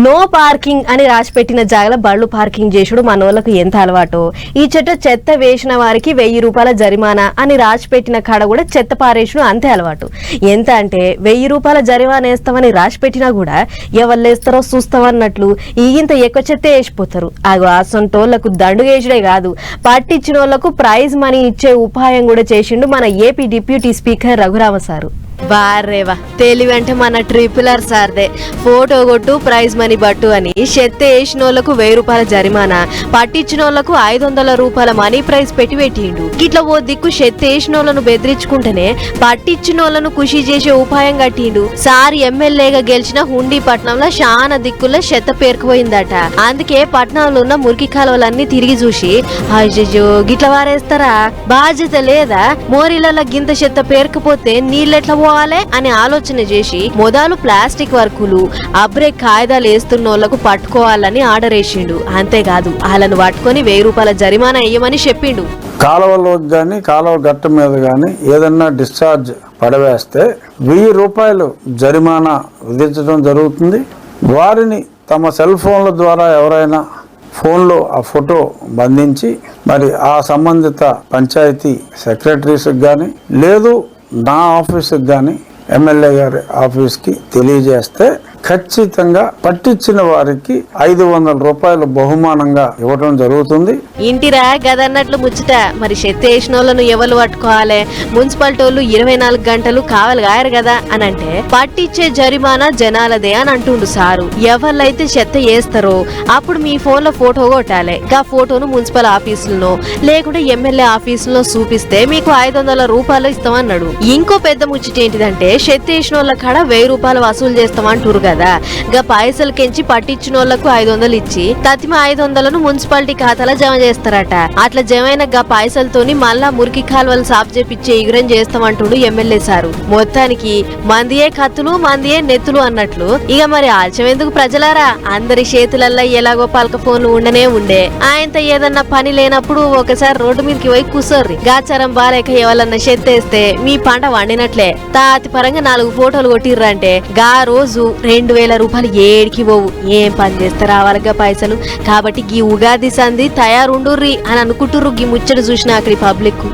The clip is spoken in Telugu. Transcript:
నో పార్కింగ్ అని రాసిపెట్టిన జాగలో బళ్ళు పార్కింగ్ చేసుడు మనోళ్ళకు ఎంత అలవాటో ఈ చెత్త వేసిన వారికి 1000 రూపాయల జరిమానా అని రాసిపెట్టిన కాడ కూడా చెత్త పారేసుడు అంతే అలవాటు. ఎంత అంటే 1000 రూపాయల జరిమానా వేస్తామని రాసిపెట్టినా కూడా ఎవరు వేస్తారో చూస్తామన్నట్లు ఇంత ఎక్కువ చెత్త వేసిపోతారు. అసొంటోళ్లకు దండు వేసుడే కాదు, పట్టించిన వాళ్ళకు ప్రైజ్ మనీ ఇచ్చే ఉపాయం కూడా చేసిండు మన AP deputy speaker Raghurama sir. బారేవా తెలివి అంటే మన ట్రిపులర్ సార్దే. ఫోటో కొట్టు ప్రైజ్ మనీ బట్టు అని చెత్త వేసిన వాళ్ళకు 1000 రూపాయల జరిమానా, పట్టించిన వాళ్ళకు 500 రూపాయల మనీ ప్రైజ్ పెట్టిండు. ఇట్లా ఓ దిక్కు చెత్త వేసిన వాళ్ళను బెదిరించుకుంటేనే పట్టించిన వాళ్ళను ఖుషి చేసే ఉపాయం కట్టిండు. సార్ ఎమ్మెల్యేగా గెలిచిన హుండీ పట్నంలో చాలా దిక్కుల్లో చెత్త పేరుకుపోయిందట. అందుకే పట్నంలో ఉన్న మురికి కాలువలన్నీ తిరిగి చూసి అయ్యో గిట్ల వారేస్తారా, బాధ్యత లేదా, మోరీల గింత చెత్త పేరుకుపోతే నీళ్ళెట్లా పోవాలే అని ఆలోచన చేసి మొదలు ప్లాస్టిక్ వర్కులు అబ్రే కాయిదాలు వేస్తున్నోళ్లకు పట్టుకోవాలని ఆర్డర్ వేసిండు. అంతేకాదు వాళ్ళను పట్టుకొని 1000 రూపాయల జరిమానా వేయమని చెప్పిండు. కాలువలోకి గాని కాలువ గట్టు మీద గాని ఏదన్నా డిశ్చార్జ్ పడవేస్తే 1000 రూపాయలు జరిమానా విధించడం జరుగుతుంది. వారిని తమ సెల్ ఫోన్ల ద్వారా ఎవరైనా ఫోన్లో ఆ ఫోటో బంధించి మరి ఆ సంబంధిత పంచాయతీ సెక్రటరీస్కి కానీ లేదు నా ఆఫీస్కి కానీ ఎమ్మెల్యే గారి ఆఫీస్కి తెలియజేస్తే ఖచ్చితంగా పట్టించిన వారికి 500 రూపాయలు బహుమానంగా ఇవ్వడం జరుగుతుంది. ఇంటిరా గదన్నట్లు ముచ్చట. మరి చెత్త వేసిన వాళ్ళను ఎవరు పట్టుకోవాలి, మున్సిపాలిటీ వాళ్ళు 24 గంటలు కావాలి గాయరు కదా అని అంటే పట్టించే జరిమానా జనాలదే అని అంటుండు సారు. ఎవళ్ళైతే చెత్త వేస్తారో అప్పుడు మీ ఫోన్ లో ఫోటో కొట్టాలి. గా ఫోటోను మున్సిపల్ ఆఫీసులను లేకుంటే ఎమ్మెల్యే ఆఫీసులో చూపిస్తే మీకు 500 రూపాయలు ఇస్తామన్నాడు. ఇంకో పెద్ద ముచ్చట ఏంటిదంటే చెత్త వేసిన వాళ్ళ కాడ 1000 రూపాయలు వసూలు చేస్తామంటారు కదా. గా పైసలు కెంచి పట్టించిన వాళ్ళకు 500 ఇచ్చి తతిమ 500ను మున్సిపాలిటీ ఖాతాలో జమ చేస్తారట. అట్లా జమైన గా పైసలతోని మళ్ళా మురికి కాలువలు సాఫ్ చేపిచ్చే ఎగురం చేస్తామంటుడు ఎమ్మెల్యే సారు. మొత్తానికి మందియే కత్తులు మందియే నెత్తులు అన్నట్లు. ఇక మరి ఆలస్యం ఎందుకు ప్రజలారా, అందరి చేతులల్లో ఎలాగో పలక ఫోన్లు ఉండనే ఉండే. ఆయనతో ఏదన్నా పని లేనప్పుడు ఒకసారి రోడ్డు మీదకి పోయి కూసోర్రి. గాచారం బాలేక ఎవరన్నా చెత్తేస్తే మీ పంట వండినట్లే. తాతి పరంగా 4 ఫోటోలు కొట్టిర్రంటే గా రోజు 2000 రూపాయలు ఏడికి పోవు. ఏం పని చేస్తే రావాలిగా పైసలు. కాబట్టి గీ ఉగాది సంధి తయారుండుర్రి అని అనుకుంటుర్రు. గీ ముచ్చట చూసిన అక్కడి పబ్లిక్.